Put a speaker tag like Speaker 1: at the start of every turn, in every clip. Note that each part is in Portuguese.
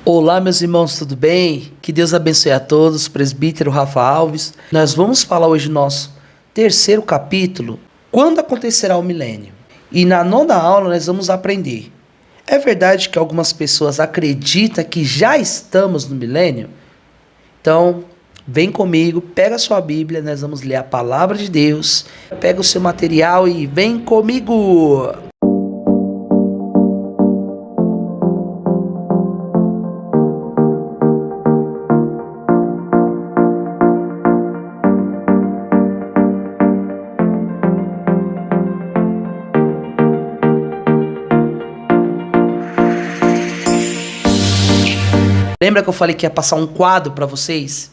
Speaker 1: Olá, meus irmãos, tudo bem? Que Deus abençoe a todos, presbítero Rafa Alves. Nós vamos falar hoje do nosso terceiro capítulo, quando acontecerá o milênio. E na nona aula nós vamos aprender. É verdade que algumas pessoas acreditam que já estamos no milênio? Então, vem comigo, pega a sua Bíblia, nós vamos ler a palavra de Deus. Pega o seu material e vem comigo! Lembra que eu falei que ia passar um quadro para vocês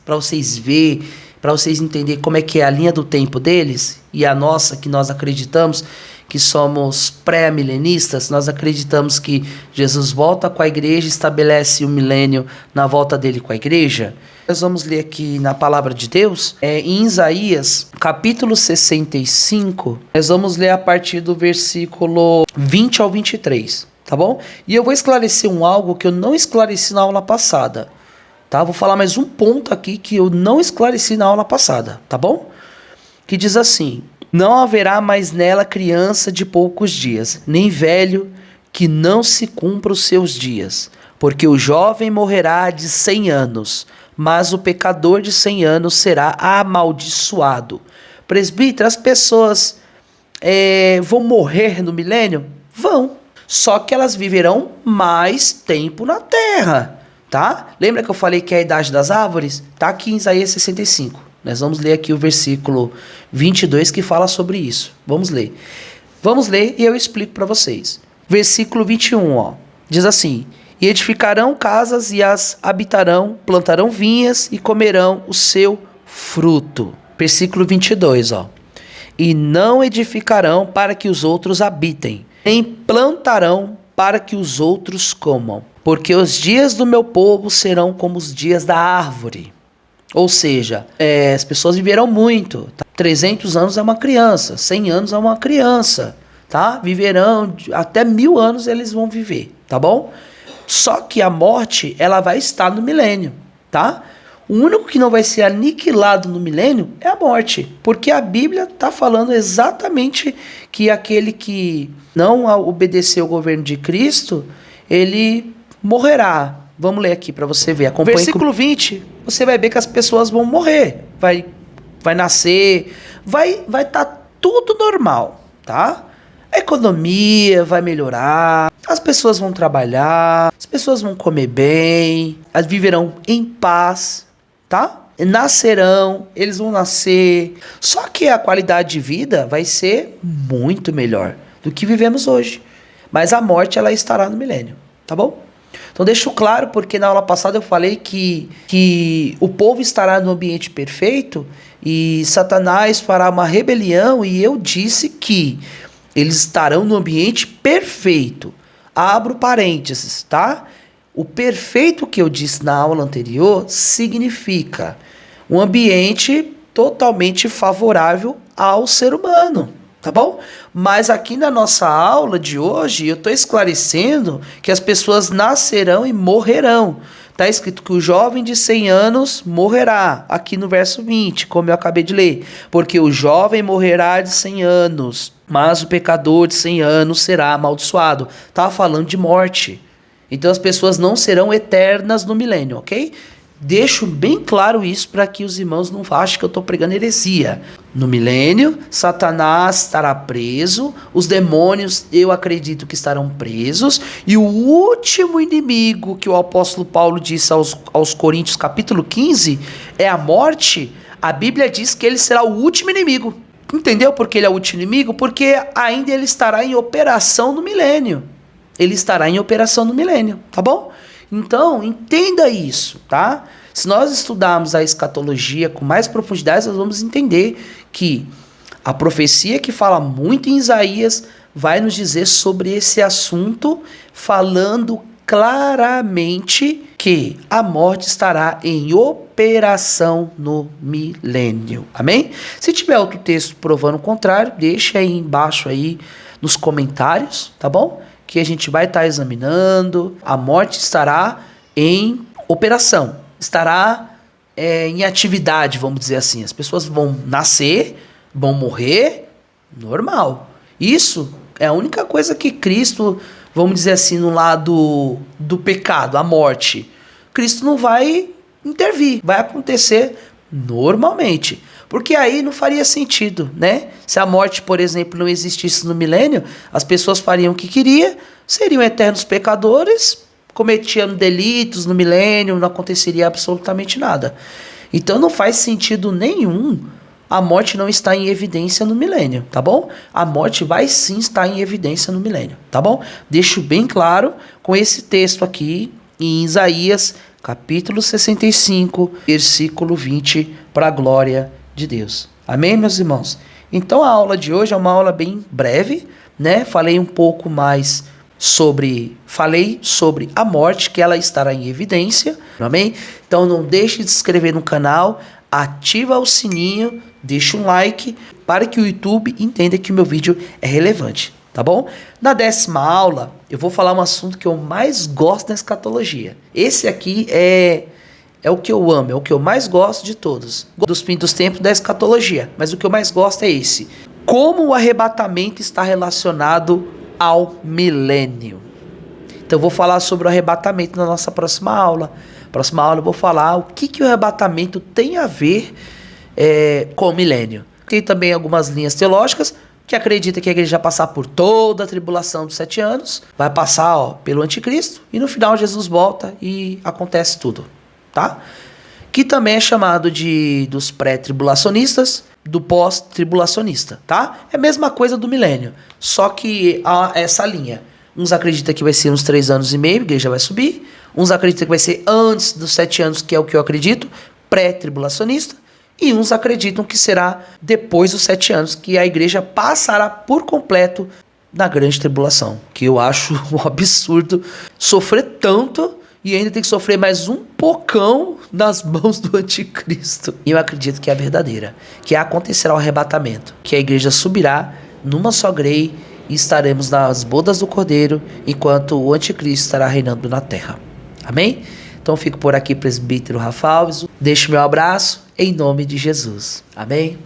Speaker 1: ver, para vocês entenderem como é que é a linha do tempo deles e a nossa, que nós acreditamos que somos pré-milenistas, nós acreditamos que Jesus volta com a igreja e estabelece o milênio na volta dele com a igreja. Nós vamos ler aqui na palavra de Deus, em Isaías, capítulo 65, nós vamos ler a partir do versículo 20 ao 23. Tá bom? E eu vou esclarecer algo que eu não esclareci na aula passada, tá? Vou falar mais um ponto aqui que eu não esclareci na aula passada, tá bom? Que diz assim: não haverá mais nela criança de poucos dias, nem velho que não se cumpra os seus dias, porque o jovem morrerá de 100 anos, mas o pecador de 100 anos será amaldiçoado. Presbítero, as pessoas vão morrer no milênio? Vão. Só que elas viverão mais tempo na terra, tá? Lembra que eu falei que é a idade das árvores? Tá aqui em Isaías 65. Nós vamos ler aqui o versículo 22 que fala sobre isso. Vamos ler. Vamos ler e eu explico para vocês. Versículo 21, ó. Diz assim: e edificarão casas e as habitarão, plantarão vinhas e comerão o seu fruto. Versículo 22, ó. E não edificarão para que os outros habitem, nem plantarão para que os outros comam, porque os dias do meu povo serão como os dias da árvore. Ou seja, as pessoas viverão muito. Tá? 300 anos é uma criança, 100 anos é uma criança, tá? Viverão até 1000 anos, eles vão viver, tá bom? Só que a morte, ela vai estar no milênio, tá? O único que não vai ser aniquilado no milênio é a morte, porque a Bíblia está falando exatamente que aquele que não obedeceu o governo de Cristo, ele morrerá. Vamos ler aqui para você ver. Acompanhe. Versículo 20, você vai ver que as pessoas vão morrer, vai nascer, vai estar tudo normal, tá? A economia vai melhorar, as pessoas vão trabalhar, as pessoas vão comer bem, elas viverão em paz, tá? Nascerão, eles vão nascer. Só que a qualidade de vida vai ser muito melhor do que vivemos hoje. Mas a morte, ela estará no milênio, tá bom? Então deixo claro, porque na aula passada eu falei que o povo estará no ambiente perfeito e Satanás fará uma rebelião, e eu disse que eles estarão no ambiente perfeito. Abro parênteses, tá? O perfeito que eu disse na aula anterior significa um ambiente totalmente favorável ao ser humano, tá bom? Mas aqui na nossa aula de hoje eu estou esclarecendo que as pessoas nascerão e morrerão. Está escrito que o jovem de 100 anos morrerá, aqui no verso 20, como eu acabei de ler. Porque o jovem morrerá de 100 anos, mas o pecador de 100 anos será amaldiçoado. Estava falando de morte. Então as pessoas não serão eternas no milênio, ok? Deixo bem claro isso para que os irmãos não achem que eu estou pregando heresia. No milênio, Satanás estará preso, os demônios eu acredito que estarão presos, e o último inimigo que o apóstolo Paulo disse aos Coríntios capítulo 15 é a morte. A Bíblia diz que ele será o último inimigo. Entendeu por que ele é o último inimigo? Porque ainda ele estará em operação no milênio. Ele estará em operação no milênio, tá bom? Então, entenda isso, tá? Se nós estudarmos a escatologia com mais profundidade, nós vamos entender que a profecia que fala muito em Isaías vai nos dizer sobre esse assunto, falando claramente que a morte estará em operação no milênio. Amém? Se tiver outro texto provando o contrário, deixa aí embaixo aí nos comentários, tá bom? Que a gente vai estar examinando. A morte estará em operação, estará em atividade, vamos dizer assim. As pessoas vão nascer, vão morrer, normal. Isso é a única coisa que Cristo, vamos dizer assim, no lado do pecado, a morte, Cristo não vai intervir, vai acontecer normalmente. Porque aí não faria sentido, né? Se a morte, por exemplo, não existisse no milênio, as pessoas fariam o que queriam, seriam eternos pecadores, cometiam delitos no milênio, não aconteceria absolutamente nada. Então não faz sentido nenhum a morte não estar em evidência no milênio, tá bom? A morte vai sim estar em evidência no milênio, tá bom? Deixo bem claro com esse texto aqui em Isaías, capítulo 65, versículo 20, para a glória de Deus. Amém, meus irmãos? Então a aula de hoje é uma aula bem breve, né? Falei sobre a morte, que ela estará em evidência, amém? Então não deixe de se inscrever no canal, ativa o sininho, deixa um like, para que o YouTube entenda que o meu vídeo é relevante, tá bom? Na 10ª aula, eu vou falar um assunto que eu mais gosto na escatologia. Esse aqui é o que eu amo, é o que eu mais gosto de todos, dos fins dos tempos da escatologia, mas o que eu mais gosto é esse. Como o arrebatamento está relacionado ao milênio. Então eu vou falar sobre o arrebatamento na nossa próxima aula. Próxima aula eu vou falar o que o arrebatamento tem a ver com o milênio. Tem também algumas linhas teológicas que acreditam que a igreja vai passar por toda a tribulação dos 7 anos, vai passar pelo anticristo e no final Jesus volta e acontece tudo, tá? Que também é chamado dos pré-tribulacionistas, do pós-tribulacionista, tá? É a mesma coisa do milênio, só que há essa linha. Uns acreditam que vai ser uns 3 anos e meio, a igreja vai subir. Uns acreditam que vai ser antes dos 7 anos, que é o que eu acredito, pré-tribulacionista. E uns acreditam que será depois dos 7 anos, que a igreja passará por completo na grande tribulação. Que eu acho um absurdo sofrer tanto e ainda tem que sofrer mais um pocão nas mãos do anticristo. E eu acredito que é a verdadeira, que acontecerá o arrebatamento, que a igreja subirá numa só grei e estaremos nas bodas do Cordeiro, enquanto o anticristo estará reinando na terra. Amém? Então fico por aqui, presbítero Rafa Alves. Deixo meu abraço em nome de Jesus. Amém?